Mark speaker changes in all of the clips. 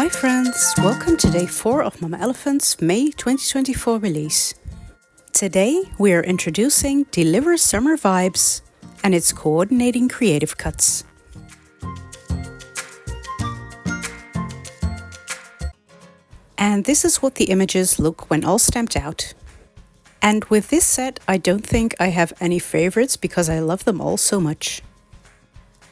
Speaker 1: Hi friends, welcome to day 4 of Mama Elephant's May 2024 release. Today we are introducing Deliver Summer Vibes and its coordinating creative cuts. And this is what the images look when all stamped out. And with this set, I don't think I have any favorites because I love them all so much.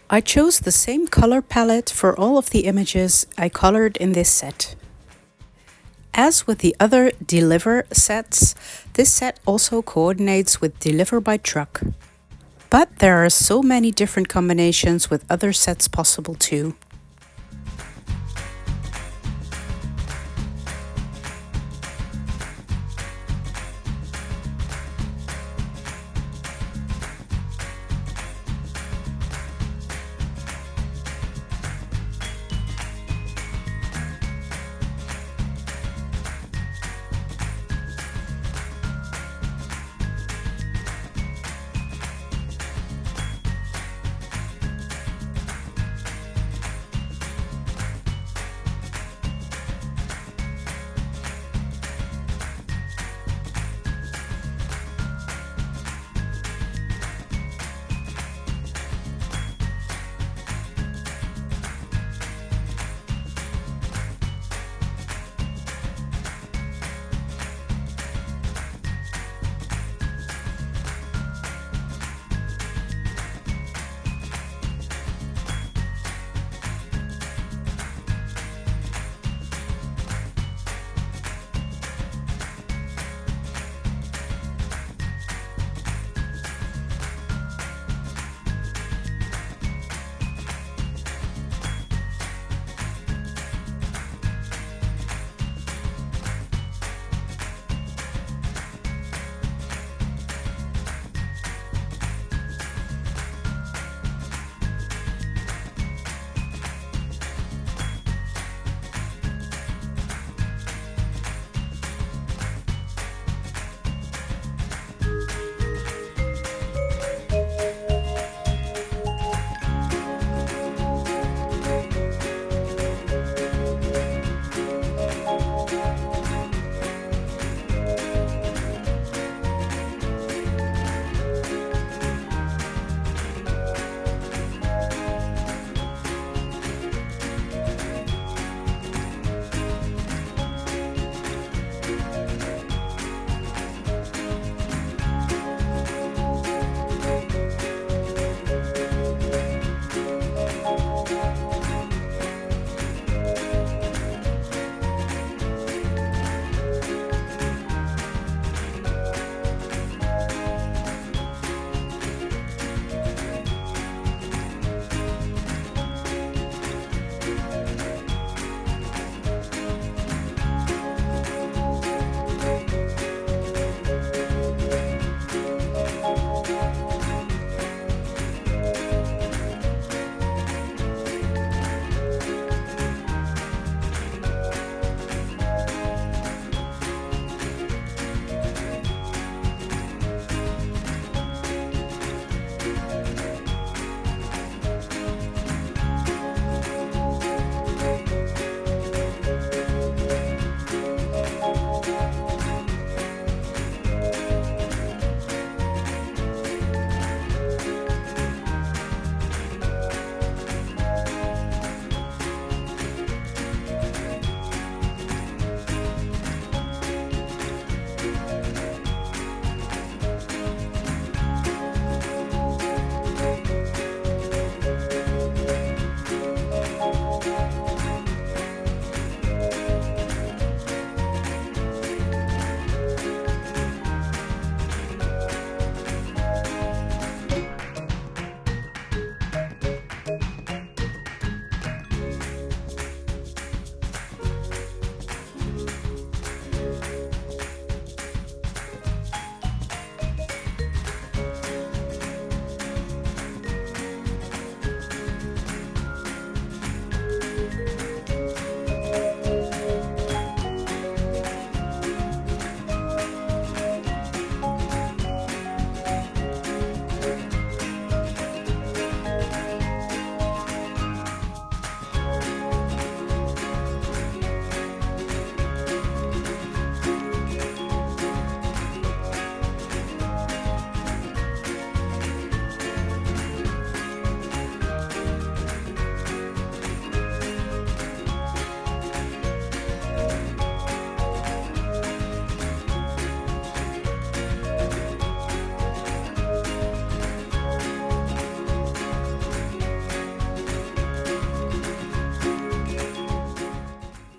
Speaker 1: I chose the same color palette for all of the images I colored in this set. As with the other Deliver sets, this set also coordinates with Deliver by Truck. But there are so many different combinations with other sets possible too.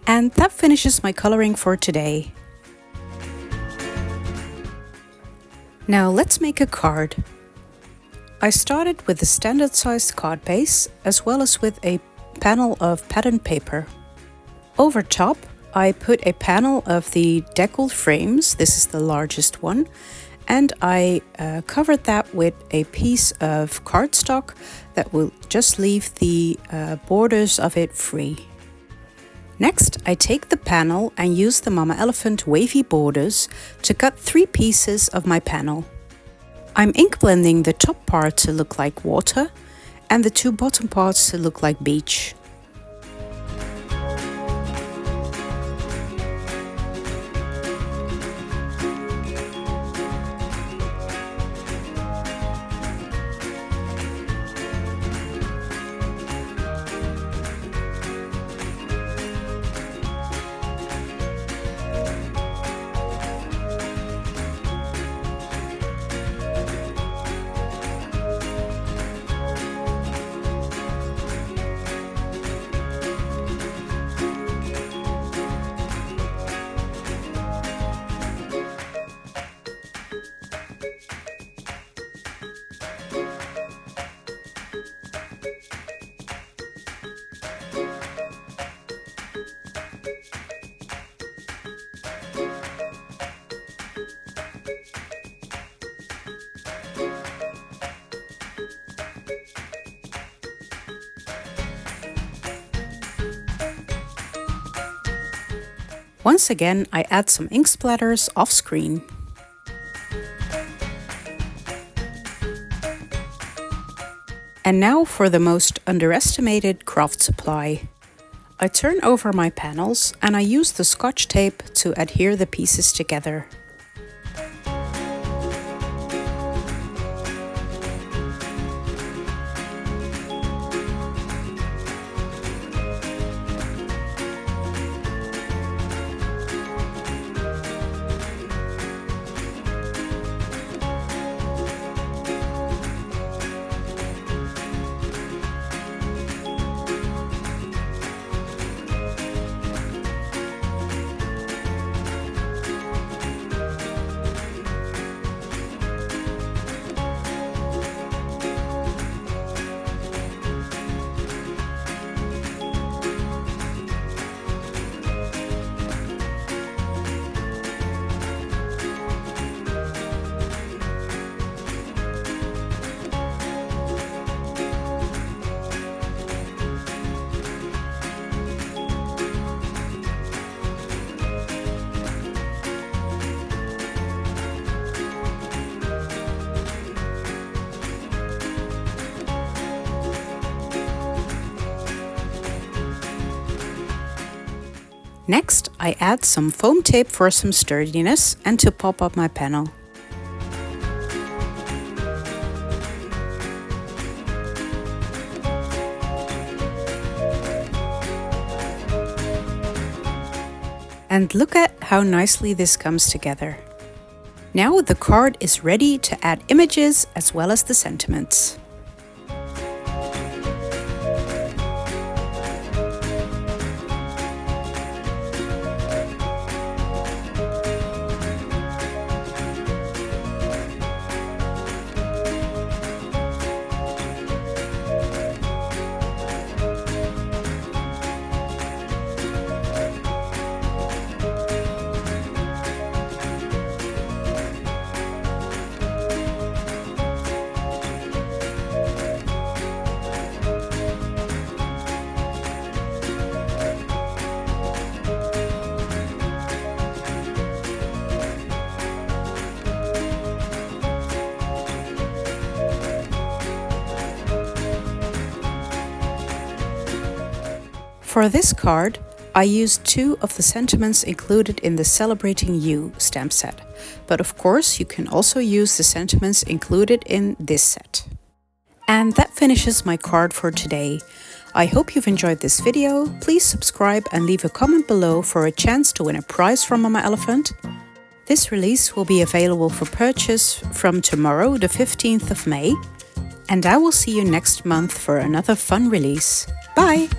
Speaker 1: And that finishes my coloring for today. Now let's make a card. I started with a standard sized card base as well as with a panel of pattern paper. Over top, I put a panel of the Deckled frames, this is the largest one, and I covered that with a piece of cardstock that will just leave the borders of it free. Next, I take the panel and use the Mama Elephant wavy borders to cut 3 pieces of my panel. I'm ink blending the top part to look like water and the 2 bottom parts to look like beach. Once again, I add some ink splatters off screen. And now for the most underestimated craft supply. I turn over my panels and I use the Scotch tape to adhere the pieces together. Next, I add some foam tape for some sturdiness and to pop up my panel. And look at how nicely this comes together. Now the card is ready to add images as well as the sentiments. For this card, I used 2 of the sentiments included in the Celebrating You stamp set, but of course you can also use the sentiments included in this set. And that finishes my card for today. I hope you've enjoyed this video. Please subscribe and leave a comment below for a chance to win a prize from Mama Elephant. This release will be available for purchase from tomorrow, the 15th of May. And I will see you next month for another fun release. Bye!